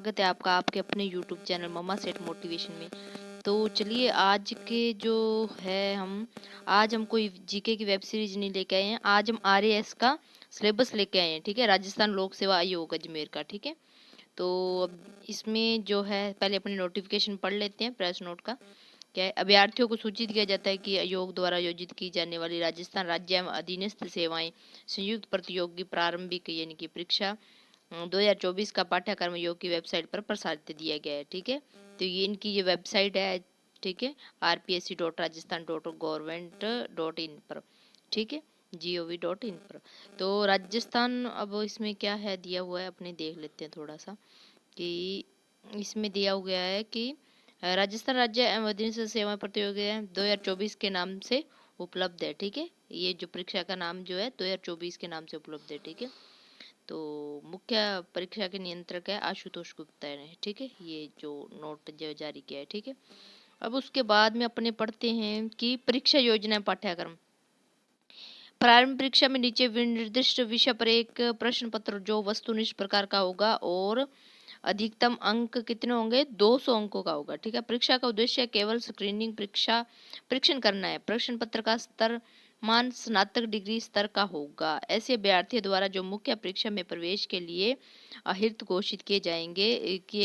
स्वागत है आपका आपके अपने YouTube channel mama set motivation में। तो चलिए आज के जो है हम कोई जीके की वेब सीरीज नहीं लेके आए हैं। आज हम आरएएस का सिलेबस लेके आए हैं। ठीक है, राजस्थान लोक सेवा आयोग अजमेर का। ठीक है, तो अब इसमें जो है पहले अपने नोटिफिकेशन पढ़ लेते हैं। प्रेस नोट का क्या है, अभ्यर्थियों को सूचित किया जाता है कि आयोग द्वारा आयोजित की जाने वाली राजस्थान राज्य एवं अधीनस्थ सेवाएं संयुक्त प्रतियोगी प्रारंभिक यानी कि परीक्षा 2024 का पाठ्यक्रम योग की वेबसाइट पर प्रसारित दिया गया है। ठीक है, तो ये इनकी ये वेबसाइट है। ठीक है, rpsc.rajasthan.gov.in पर। ठीक है, gov.in पर। तो राजस्थान अब इसमें क्या है दिया हुआ है, अपने देख लेते हैं थोड़ा सा कि इसमें दिया हुआ है कि राजस्थान राज्य एवं अधीनस्थ सेवा प्रतियोगिता 2024 के नाम से उपलब्ध है। ठीक है, ये जो परीक्षा का नाम जो है 2024 के नाम से उपलब्ध है। ठीक है, तो मुख्य परीक्षा के नियंत्रक है आशुतोष गुप्ता ने। ठीक है, ये जो नोट जो जारी किया है। ठीक है, अब उसके बाद में अपने पढ़ते हैं कि परीक्षा योजना पाठ्यक्रम। प्रारंभिक परीक्षा में नीचे निर्दिष्ट विषय पर एक प्रश्न पत्र जो वस्तुनिष्ठ प्रकार का होगा और अधिकतम अंक कितने होंगे, 200 अंकों का होगा। ठीक है, परीक्षा का उद्देश्य केवल स्क्रीनिंग परीक्षण करना है। प्रश्न पत्र का स्तर मान स्नातक डिग्री स्तर का होगा। ऐसे अभ्यर्थियों द्वारा जो मुख्य परीक्षा में प्रवेश के लिए अहिर्त घोषित किए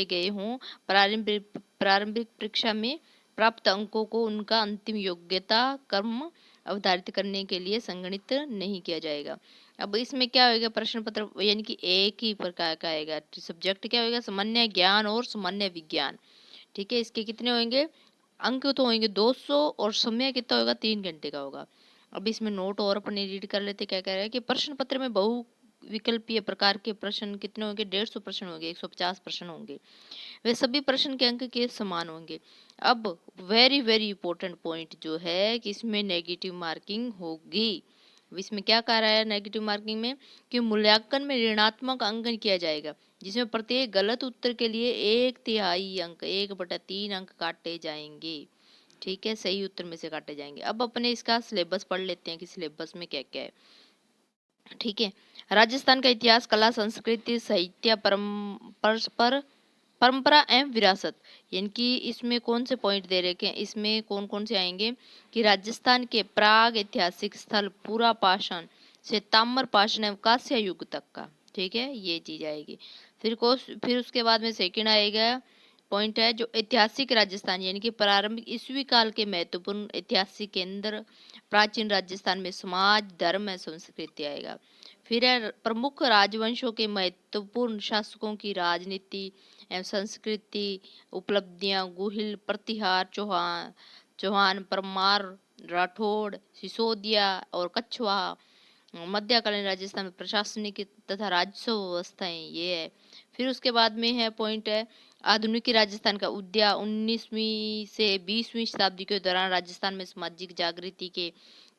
गए हों, प्रारंभिक परीक्षा में प्राप्त अंकों को उनका अंतिम योग्यता क्रम अवधारित करने के लिए संगणित नहीं किया जाएगा। अब इसमें क्या होगा, प्रश्न पत्र यानी कि एक ही प्रकार का आएगा। सब्जेक्ट क्या होगा, सामान्य ज्ञान और सामान्य विज्ञान। ठीक है, इसके कितने होंगे अंक, तो होंगे 200 और समय कितना होगा, 3 घंटे का होगा। अब इसमें नोट और अपने रीड कर लेते क्या कह रहे हैं कि प्रश्न पत्र में बहु विकल्पीय प्रकार के प्रश्न कितने होंगे, 150 प्रश्न होंगे, 150 प्रश्न होंगे। वे सभी प्रश्न के अंक के समान होंगे। अब वेरी वेरी इंपॉर्टेंट पॉइंट जो है कि इसमें नेगेटिव मार्किंग होगी। इसमें क्या कह रहा है नेगेटिव मार्किंग में कि मूल्यांकन में ऋणात्मक अंकन किया जाएगा, जिसमें प्रत्येक गलत उत्तर के लिए 1/3 अंक 1/3 अंक काटे जाएंगे। ठीक है, सही उत्तर में से काटे जाएंगे। अब अपने इसका सिलेबस पढ़ लेते हैं कि सिलेबस में क्या क्या है। ठीक है, राजस्थान का इतिहास, कला, संस्कृति, साहित्य, परस्पर परंपरा एवं विरासत, यानी कि इसमें कौन से पॉइंट दे रखे हैं, इसमें कौन कौन से आएंगे कि राजस्थान के प्राग ऐतिहासिक स्थल पूरा पाषाण से ताम्र पाषाण एवं कांस्य युग तक का। ठीक है, ये चीज आएगी। फिर उसके बाद में सेकंड आएगा पॉइंट है जो ऐतिहासिक राजस्थान, यानी कि प्रारंभिक ईस्वी काल के महत्वपूर्ण ऐतिहासिक केंद्र प्राचीन राजस्थान में समाज, धर्म एवं संस्कृति आएगा। फिर है प्रमुख राजवंशों के महत्वपूर्ण शासकों की राजनीति एवं संस्कृति, उपलब्धियां, गुहिल, प्रतिहार, चौहान चौहान परमार, राठौड़, सिसोदिया और कछवाहा। मध्यकालीन राजस्थान में प्रशासनिक तथा राजस्व व्यवस्थाएं, ये है। फिर उसके बाद में है पॉइंट है आधुनिक राजस्थान का उदय। 19वीं से 20वीं शताब्दी के दौरान राजस्थान में सामाजिक जागृति के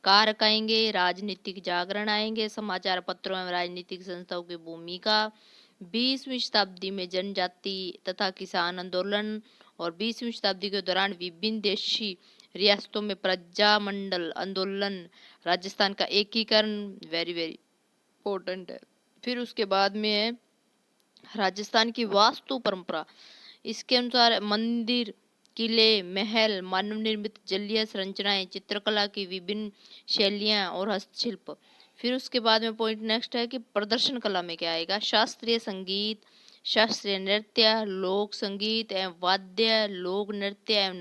कारक आएंगे, राजनीतिक जागरण आएंगे, समाचार पत्रों एवं राजनीतिक संस्थाओं की भूमिका। 20वीं शताब्दी में जनजाति तथा किसान आंदोलन और 20वीं शताब्दी के दौरान विभिन्न देशी रियासतों में प्रजामंडल आंदोलन, राजस्थान का एकीकरण, वेरी वेरी इंपॉर्टेंट है। फिर उसके बाद में है राजस्थान की वास्तु परंपरा। इसके अनुसार मंदिर, किले, महल, मानव निर्मित जलीय संरचनाएं, चित्रकला की विभिन्न शैलियां और हस्तशिल्प। फिर उसके बाद में पॉइंट नेक्स्ट है कि प्रदर्शन कला में क्या आएगा, शास्त्रीय संगीत, शास्त्रीय नृत्य, लोक संगीत एवं वाद्य, लोक नृत्य एवं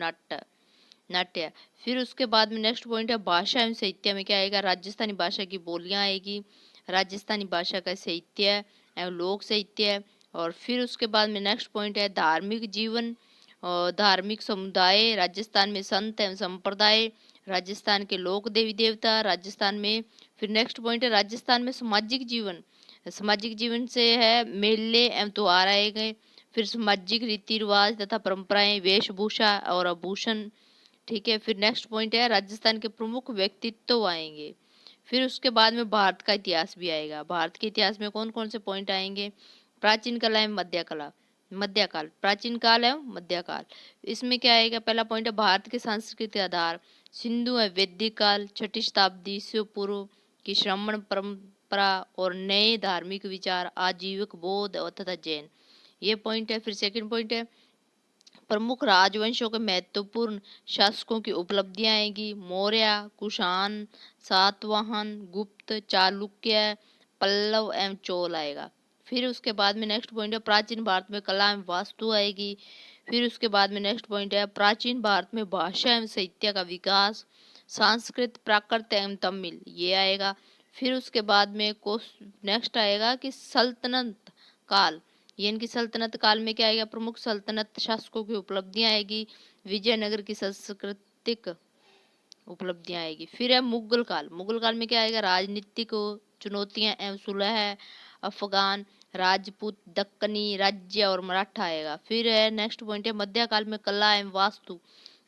नाट्य। फिर उसके बाद में नेक्स्ट पॉइंट है भाषा एवं साहित्य में क्या आएगा, राजस्थानी भाषा की बोलियां आएगी, राजस्थानी भाषा का साहित्य एवं लोक साहित्य। और फिर उसके बाद में नेक्स्ट पॉइंट है धार्मिक जीवन और धार्मिक समुदाय, राजस्थान में संत एवं संप्रदाय, राजस्थान के लोक देवी देवता राजस्थान में। फिर नेक्स्ट पॉइंट है राजस्थान में सामाजिक जीवन, सामाजिक जीवन से है मेले एवं त्योहार आए गए। फिर सामाजिक रीति रिवाज तथा परंपराएं, वेशभूषा और आभूषण। ठीक है, फिर नेक्स्ट पॉइंट है राजस्थान के प्रमुख व्यक्तित्व आएंगे। फिर उसके बाद में भारत का इतिहास भी आएगा। भारत के इतिहास में कौन कौन से पॉइंट आएंगे, प्राचीन कला एवं मध्यकाल, प्राचीन काल एवं मध्यकाल। इसमें क्या आएगा, पहला पॉइंट है भारत के सांस्कृतिक आधार, सिंधु एवं वैदिक काल, 6ठी शताब्दी से पूर्व की श्रमण परंपरा और नए धार्मिक विचार, आजीविक बौद्ध और तथा जैन। ये पॉइंट है। फिर सेकंड पॉइंट है, प्रमुख राजवंशों के महत्वपूर्ण शासकों की उपलब्धियां आएगी। मौर्य, कुषाण, सातवाहन, गुप्त, चालुक्य, पल्लव एवं चोल आएगा। फिर उसके बाद में नेक्स्ट पॉइंट है, प्राचीन भारत में कला एवं वास्तु आएगी। फिर उसके बाद में नेक्स्ट पॉइंट है, प्राचीन भारत में भाषा एवं साहित्य का विकास। संस्कृत, प्राकृत एवं तमिल, ये आएगा। फिर उसके बाद में नेक्स्ट आएगा कि सल्तनत काल, ये इनकी सल्तनत काल में क्या आएगा, प्रमुख सल्तनत शासकों की उपलब्धियां आएगी। विजयनगर की सांस्कृतिक उपलब्धियां आएगी। फिर है मुगल काल, मुगल काल में क्या आएगा, राजनीतिक चुनौतियां एवं सुलह, अफगान, राजपूत, दक्कनी राज्य और मराठा आएगा। फिर है नेक्स्ट पॉइंट है, मध्यकाल में कला एवं वास्तु,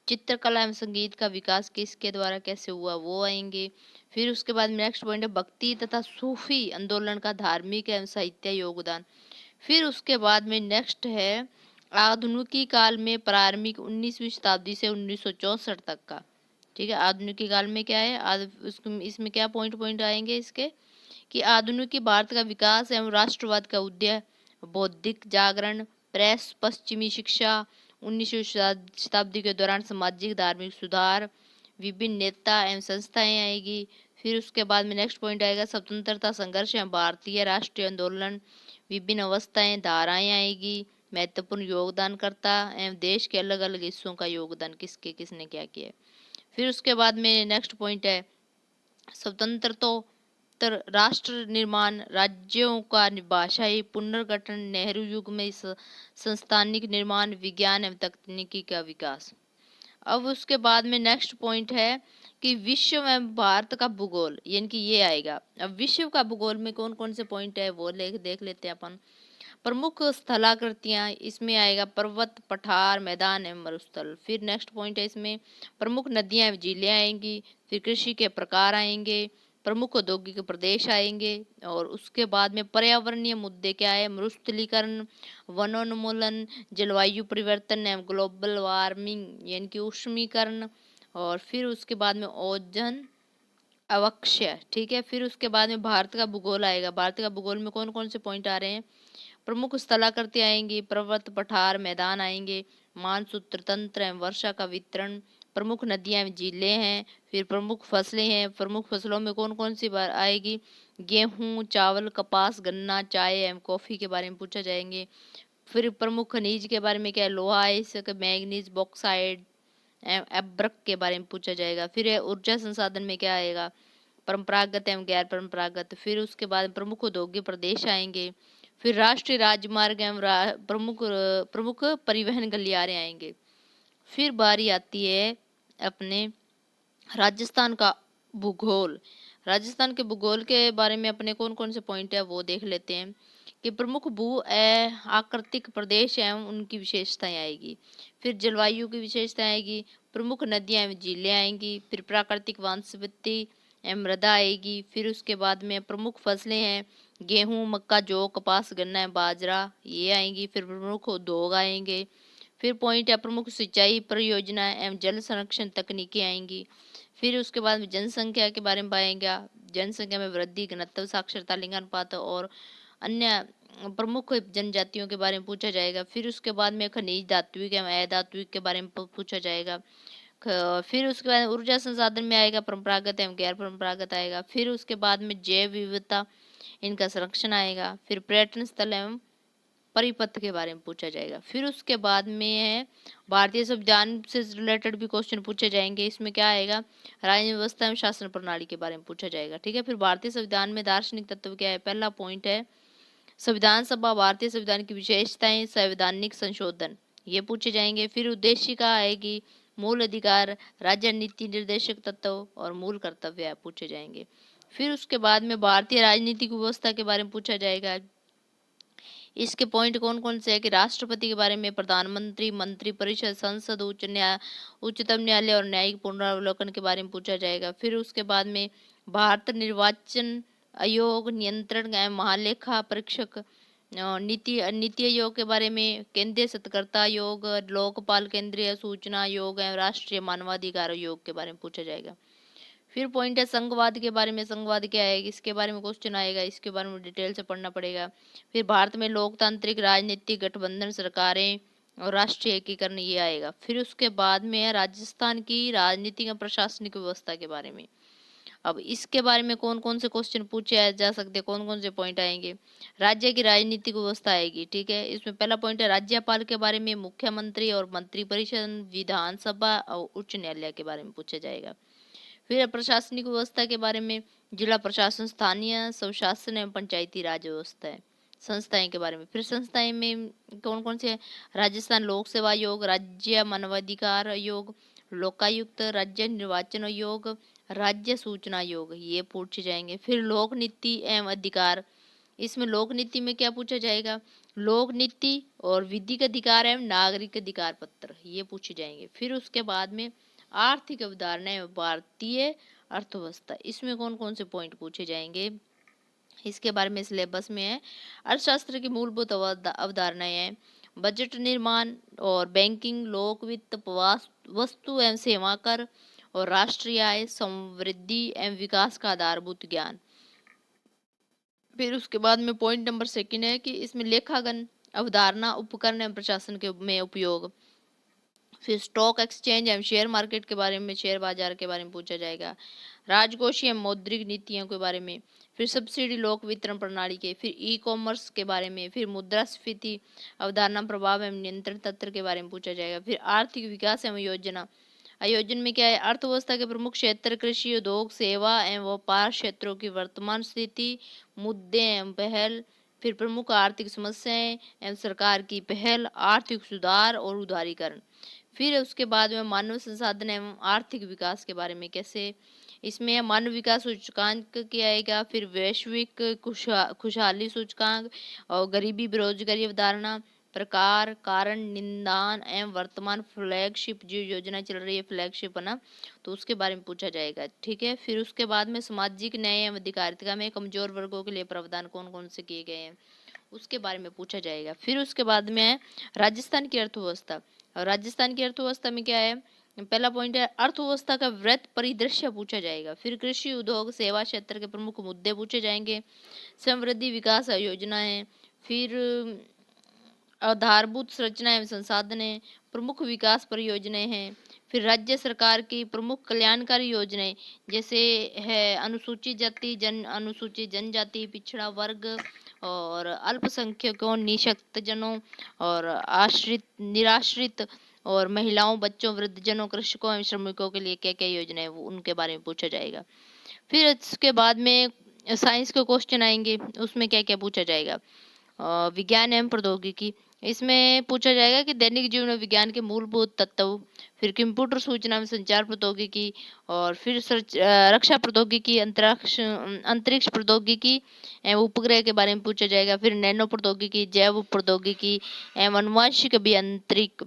चित्रकला एवं संगीत का विकास किसके द्वारा कैसे हुआ, वो आएंगे। फिर उसके बाद नेक्स्ट पॉइंट है, भक्ति तथा सूफी आंदोलन का धार्मिक एवं साहित्य योगदान। फिर उसके बाद में नेक्स्ट है, आधुनिकी काल में प्रारंभिक 19वीं शताब्दी से 1964 तक का। ठीक है, आधुनिकी काल में क्या है, इसमें क्या पॉइंट पॉइंट आएंगे इसके, कि आधुनिक भारत का विकास एवं राष्ट्रवाद का उदय, बौद्धिक जागरण, प्रेस, पश्चिमी शिक्षा, 19वीं शताब्दी के दौरान सामाजिक धार्मिक सुधार, विभिन्न नेता एवं संस्थाएं आएगी। फिर उसके बाद में नेक्स्ट पॉइंट आएगा, स्वतंत्रता संघर्ष एवं भारतीय राष्ट्रीय आंदोलन, विभिन्न अवस्थाएं, धाराएं आएगी, महत्वपूर्ण योगदानकर्ता एवं देश के अलग अलग हिस्सों का योगदान, किसके किसने क्या किया। फिर उसके बाद में नेक्स्ट पॉइंट है, स्वतंत्रतोत्तर राष्ट्र निर्माण, राज्यों का भाषाई पुनर्गठन, नेहरू युग में संस्थानिक निर्माण, विज्ञान एवं तकनीकी का विकास। अब उसके बाद में नेक्स्ट पॉइंट है कि विश्व में भारत का भूगोल, यानी कि ये आएगा। अब विश्व का भूगोल में कौन कौन से पॉइंट है वो देख लेते हैं अपन। प्रमुख स्थलाकृतियां, इसमें आएगा पर्वत, पठार, मैदान एवं मरुस्थल। फिर नेक्स्ट पॉइंट है, इसमें प्रमुख नदियां एवं झीलें आएंगी। फिर कृषि के प्रकार आएंगे, प्रमुख औद्योगिक प्रदेश आएंगे। और उसके बाद में पर्यावरणीय मुद्दे क्या है, मरुस्थलीकरण, वनोन्मूलन, जलवायु परिवर्तन एवं ग्लोबल वार्मिंग यानी कि उष्मीकरण। और फिर उसके बाद में ओजोन अवक्षय। ठीक है, फिर उसके बाद में भारत का भूगोल आएगा। भारत का भूगोल में कौन कौन से पॉइंट आ रहे हैं, प्रमुख स्थलाकृति आएंगी, पर्वत, पठार, मैदान आएंगे, मानसूत्र तंत्र एवं वर्षा का वितरण, प्रमुख नदियां एवं झीलें हैं। फिर प्रमुख फसलें हैं, प्रमुख फसलों में कौन कौन सी बार आएगी, गेहूं, चावल, कपास, गन्ना, चाय एवं कॉफी के बारे में पूछा जाएंगे। फिर प्रमुख खनिज के बारे में क्या है, लोहा, मैग्नीज, बॉक्साइड, एब्रक के बारे में पूछा जाएगा। फिर ऊर्जा संसाधन में क्या आएगा, परंपरागत एवं गैर परंपरागत। फिर उसके बाद प्रमुख औद्योगिक प्रदेश आएंगे। फिर राष्ट्रीय राजमार्ग एवं प्रमुख प्रमुख परिवहन गलियारे आएंगे। फिर बारी आती है अपने राजस्थान का भूगोल। राजस्थान के भूगोल के बारे में अपने कौन कौन से पॉइंट है वो देख लेते हैं कि प्रमुख भू आकृतिक प्रदेश एवं उनकी विशेषताएं आएगी। फिर जलवायु की विशेषताएं आएगी, प्रमुख नदियां एवं झीलें आएंगी। फिर प्राकृतिक वनस्पति एवं मृदा आएगी। फिर उसके बाद में प्रमुख फसलें हैं, गेहूं, मक्का, जौ, कपास, गन्ना, बाजरा, ये आएंगी। फिर प्रमुख उद्योग आएंगे। फिर पॉइंट है, प्रमुख सिंचाई परियोजना एवं जल संरक्षण तकनीकें आएंगी। फिर उसके बाद में जनसंख्या के बारे में पाएंगे, जनसंख्या में वृद्धि, घनत्व, साक्षरता, लिंगानुपात और अन्य प्रमुख जनजातियों के बारे में पूछा जाएगा। फिर उसके बाद में खनिज, धात्विक एवं अधात्विक के बारे में पूछा जाएगा। फिर उसके बाद ऊर्जा संसाधन में आएगा, परंपरागत एवं गैर परंपरागत आएगा। फिर उसके बाद में जैव विविधता, इनका संरक्षण आएगा। फिर पर्यटन स्थल एवं परिपथ के बारे में पूछा जाएगा। फिर उसके बाद में है भारतीय संविधान से रिलेटेड भी क्वेश्चन पूछे जाएंगे। इसमें क्या आएगा, राज्य व्यवस्था एवं शासन प्रणाली के बारे में पूछा जाएगा। ठीक है, फिर भारतीय संविधान में दार्शनिक तत्व क्या है, पहला पॉइंट है संविधान सभा, भारतीय संविधान की विशेषताएं, संवैधानिक संशोधन, ये पूछे जाएंगे। फिर उद्देशिका आएगी, मूल अधिकार, राज्य नीति निर्देशक तत्व और मूल कर्तव्य पूछे जाएंगे। फिर उसके बाद में भारतीय राजनीतिक व्यवस्था के बारे में पूछा जाएगा। इसके पॉइंट कौन कौन से है कि राष्ट्रपति के बारे में, प्रधानमंत्री, मंत्री परिषद, संसद, उच्चतम न्यायालय और न्यायिक पुनरावलोकन के बारे में पूछा जाएगा। फिर उसके बाद में भारत निर्वाचन आयोग, नियंत्रण एवं महालेखा परीक्षक, नीति नीति आयोग के बारे में, केंद्रीय सत्कर्ता आयोग, लोकपाल, केंद्रीय सूचना आयोग एवं राष्ट्रीय मानवाधिकार आयोग के बारे में पूछा जाएगा। फिर पॉइंट है संघवाद के बारे में, संघवाद क्या है इसके बारे में क्वेश्चन आएगा, इसके बारे में डिटेल से पढ़ना पड़ेगा। फिर भारत में लोकतांत्रिक राजनीतिक गठबंधन सरकारें और राष्ट्रीय एकीकरण ये आएगा। फिर उसके बाद में है राजस्थान की राजनीतिक और प्रशासनिक व्यवस्था के बारे में। अब इसके बारे में कौन कौन से क्वेश्चन पूछे जा सकते हैं, कौन कौन से पॉइंट आएंगे। राज्य की राजनीतिक व्यवस्था आएगी, ठीक है। इसमें पहला पॉइंट है राज्यपाल के बारे में, मुख्यमंत्री और मंत्रिपरिषद, विधानसभा और उच्च न्यायालय के बारे में पूछा जाएगा। फिर प्रशासनिक व्यवस्था के बारे में, जिला प्रशासन, स्थानीय स्वशासन एवं पंचायती राज व्यवस्था है, संस्थाएं के बारे में। फिर संस्थाएं में कौन कौन से, राजस्थान लोक सेवा आयोग, राज्य मानवाधिकार आयोग, लोकायुक्त, राज्य निर्वाचन आयोग, राज्य सूचना आयोग, ये पूछे जाएंगे। फिर लोक नीति एवं अधिकार, इसमें लोक नीति में क्या पूछा जाएगा, लोक नीति और विधिक अधिकार एवं नागरिक अधिकार पत्र, ये पूछे जाएंगे। फिर उसके बाद में आर्थिक अवधारणा एवं भारतीय अर्थव्यवस्था, इसमें कौन कौन से पॉइंट पूछे जाएंगे, इसके बारे में सिलेबस में है। अर्थशास्त्र की मूलभूत अवधारणाएं हैं, बजट निर्माण और बैंकिंग, लोक वित्त, वस्तु एवं सेवा कर और राष्ट्रीय आय, समृद्धि एवं विकास का आधारभूत ज्ञान। फिर उसके बाद में पॉइंट नंबर 2 है कि इसमें लेखागण अवधारणा, उपकरण एवं प्रशासन के में उपयोग। फिर स्टॉक एक्सचेंज एवं शेयर मार्केट के बारे में, शेयर बाजार के बारे में पूछा जाएगा। राजकोषीय एवं मौद्रिक नीतियों के बारे में। फिर सब्सिडी लोक वितरण प्रणाली के, फिर ई कॉमर्स के बारे में। फिर मुद्रास्फीति अवधारणा, प्रभाव एवं नियंत्रण तंत्र के बारे में पूछा जाएगा। फिर आर्थिक विकास एवं योजना, आयोजन में क्या है, अर्थव्यवस्था के प्रमुख क्षेत्र, कृषि, उद्योग, सेवा एवं व्यापार क्षेत्रों की वर्तमान स्थिति, मुद्दे एवं पहल। फिर प्रमुख आर्थिक समस्याएं एवं सरकार की पहल, आर्थिक सुधार और उदारीकरण। फिर उसके बाद में मानव संसाधन एवं आर्थिक विकास के बारे में, कैसे, इसमें मानव विकास सूचकांक क्या आएगा। फिर वैश्विक खुशहाली सूचकांक और गरीबी बेरोजगारी अवधारणा, प्रकार, कारण, निदान एवं वर्तमान फ्लैगशिप जो योजना चल रही है फ्लैगशिप है ना, तो उसके बारे में पूछा जाएगा, ठीक है। फिर उसके बाद में सामाजिक न्याय एवं अधिकारिता में कमजोर वर्गों के लिए प्रावधान कौन कौन से किए गए हैं, उसके बारे में पूछा जाएगा। फिर उसके बाद में है राजस्थान की अर्थव्यवस्था। और राजस्थान की अर्थव्यवस्था में क्या है, पहला पॉइंट है अर्थव्यवस्था का वृहत परिदृश्य पूछा जाएगा। फिर कृषि, उद्योग, सेवा क्षेत्र के प्रमुख मुद्दे पूछे जाएंगे। समृद्धि विकास योजना है। फिर आधारभूत संरचना एवं संसाधन है, प्रमुख विकास परियोजनाएं हैं। फिर राज्य सरकार की प्रमुख कल्याणकारी योजनाएं जैसे है अनुसूचित जाति, अनुसूचित जनजाति, पिछड़ा वर्ग और अल्पसंख्यकों, निःशक्त जनों और आश्रित, निराश्रित और महिलाओं, बच्चों, वृद्धजनों, कृषकों एवं श्रमिकों के लिए क्या क्या योजना है वो उनके बारे में पूछा जाएगा। फिर इसके बाद में साइंस के क्वेश्चन आएंगे, उसमें क्या क्या पूछा जाएगा, विज्ञान एवं प्रौद्योगिकी, इसमें पूछा जाएगा कि दैनिक जीवन में विज्ञान के मूलभूत तत्व। फिर कंप्यूटर सूचना में संचार प्रौद्योगिकी और फिर रक्षा प्रौद्योगिकी, अंतरिक्ष प्रौद्योगिकी एवं उपग्रह के बारे में पूछा जाएगा। फिर नैनो प्रौद्योगिकी, जैव प्रौद्योगिकी एवं अनुवांशिक अभियांत्रिक।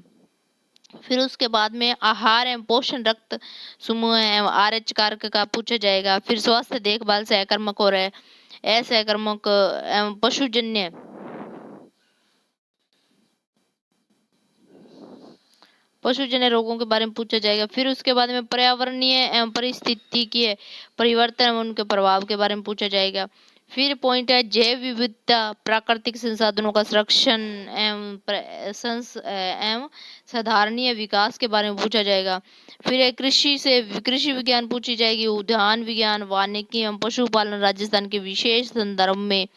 फिर उसके बाद में आहार एवं पोषण, रक्त समूह एवं RH कारक का पूछा जाएगा। फिर स्वास्थ्य देखभाल, सहकर्मक और असहकर्मक एवं पशुजन्य, पशुजन्य रोगों के बारे में पूछा जाएगा। फिर उसके बाद में पर्यावरणीय एवं परिस्थितिकीय परिवर्तन एवं उनके प्रभाव के बारे में पूछा जाएगा। फिर पॉइंट है जैव विविधता, प्राकृतिक संसाधनों का संरक्षण एवं साधारणीय विकास के बारे में पूछा जाएगा। फिर कृषि विज्ञान पूछी जाएगी, उद्यान विज्ञान, वानिकी एवं पशुपालन राजस्थान के विशेष संदर्भ में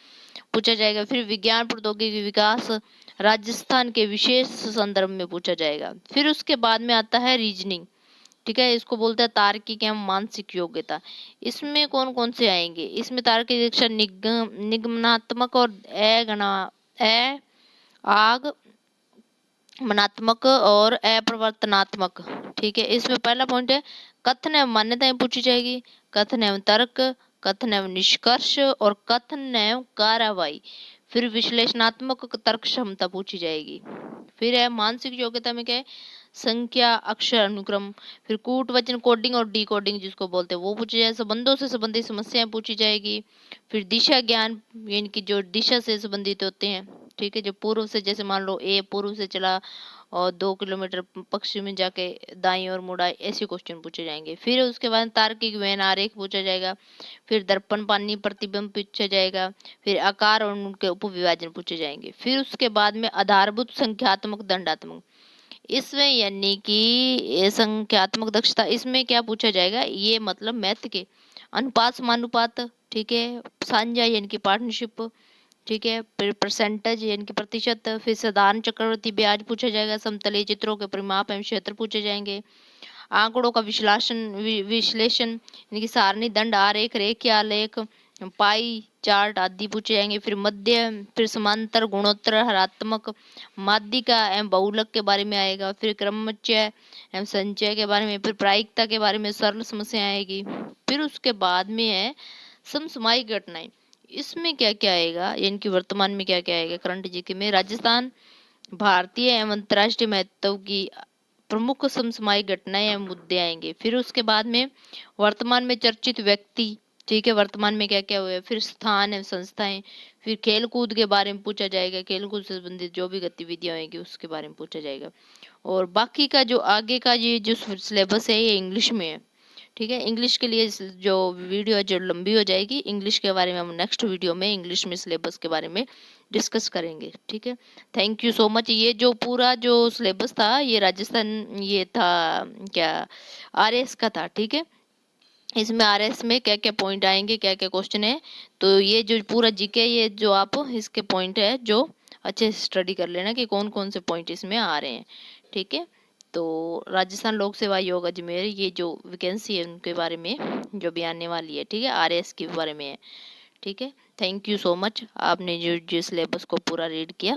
पूछा जाएगा। फिर विज्ञान प्रौद्योगिकी विकास राजस्थान के विशेष संदर्भ में पूछा जाएगा। फिर उसके बाद में आता है रीजनिंग, ठीक है, इसको बोलते हैं तार्किक एवं मानसिक योग्यता। इसमें कौन कौन से आएंगे, इसमें तार्किक शिक्षा निगमनात्मक और आगमनात्मक और अप्रवर्तनात्मक, ठीक है। इसमें पहला पॉइंट है कथन एवं मान्यताएं पूछी जाएगी, कथन एवं तर्क, कथन एवं निष्कर्ष और कथन एवं कार्रवाई। फिर विश्लेषणात्मक तर्क क्षमता पूछी जाएगी। फिर है मानसिक योग्यता में क्या है, संख्या, अक्षर, अनुक्रम। फिर कूट, वचन, कोडिंग और डिकोडिंग जिसको बोलते हैं वो पूछी जाए। संबंधों से संबंधित समस्याएं पूछी जाएगी। फिर दिशा ज्ञान, यानी कि जो दिशा से संबंधित होते हैं, ठीक है। जो पूर्व से, जैसे मान लो ए पूर्व से चला और 2 किलोमीटर पश्चिम में जाके दाईं ओर मुड़ा, ऐसे क्वेश्चन पूछे जाएंगे। फिर उसके बाद तार्किक व्यन आरेख पूछा जाएगा, फिर दर्पण पानी प्रतिबिंब पूछा जाएगा, फिर आकार और उनके उपविभाजन पूछे जाएंगे। फिर उसके बाद में आधारभूत संख्यात्मक दंडात्मक, इसमें यानी कि ये संख्यात्मक दक्षता, इसमें क्या पूछा जाएगा, ये मतलब मैथ के अनुपात समानुपात, ठीक है, साझा यानी कि पार्टनरशिप, ठीक है, फिर परसेंटेज यानी कि प्रतिशत, फिर साधारण चक्रवर्ती ब्याज पूछा जाएगा, समतलीय चित्रों के परिमाप एवं क्षेत्र पूछे जाएंगे, आंकड़ों का विश्लेषण यानी कि सारणी, दंड, आरेख, रेखीय आलेख, पाई चार्ट आदि पूछे जाएंगे। फिर मध्य, फिर समांतर, गुणोत्तर, हरात्मक, माध्यिका एवं बहुलक के बारे में आएगा। फिर क्रमचय एवं संचय के बारे में, फिर प्रायिकता के बारे में सरल समस्या आएगी। फिर उसके बाद में है समसामयिक घटनाएं, इसमें क्या क्या आएगा, यानी कि वर्तमान में क्या क्या आएगा, करंट जीके में राजस्थान, भारतीय एवं अंतर्राष्ट्रीय महत्व की प्रमुख समसामयिक घटनाएं एवं मुद्दे आएंगे। फिर उसके बाद में वर्तमान में चर्चित व्यक्ति, ठीक है, वर्तमान में क्या क्या हुआ है, फिर स्थान एवं संस्थाएं, फिर खेल कूद के बारे में पूछा जाएगा, खेल कूद से संबंधित जो भी गतिविधियां होंगी उसके बारे में पूछा जाएगा। और बाकी का जो आगे का ये जो सिलेबस है ये इंग्लिश में है, ठीक है। इंग्लिश के लिए जो वीडियो है जो लंबी हो जाएगी, इंग्लिश के बारे में हम नेक्स्ट वीडियो में इंग्लिश में सिलेबस के बारे में डिस्कस करेंगे, ठीक है। Thank you so much. ये जो पूरा जो सिलेबस था ये राजस्थान, ये था क्या, आरएस का था, ठीक है। इसमें आरएस में क्या क्या पॉइंट आएंगे, क्या क्या क्वेश्चन है, तो ये जो पूरा जीके, ये जो आप इसके पॉइंट है जो अच्छे से स्टडी कर लेना कि कौन कौन से पॉइंट इसमें आ रहे हैं, ठीक है। तो राजस्थान लोक सेवा आयोग अजमेर, ये जो वैकेंसी है उनके बारे में जो भी आने वाली है, ठीक है, आरएस के बारे में है, ठीक है। थैंक यू सो मच, आपने जो सिलेबस को पूरा रीड किया।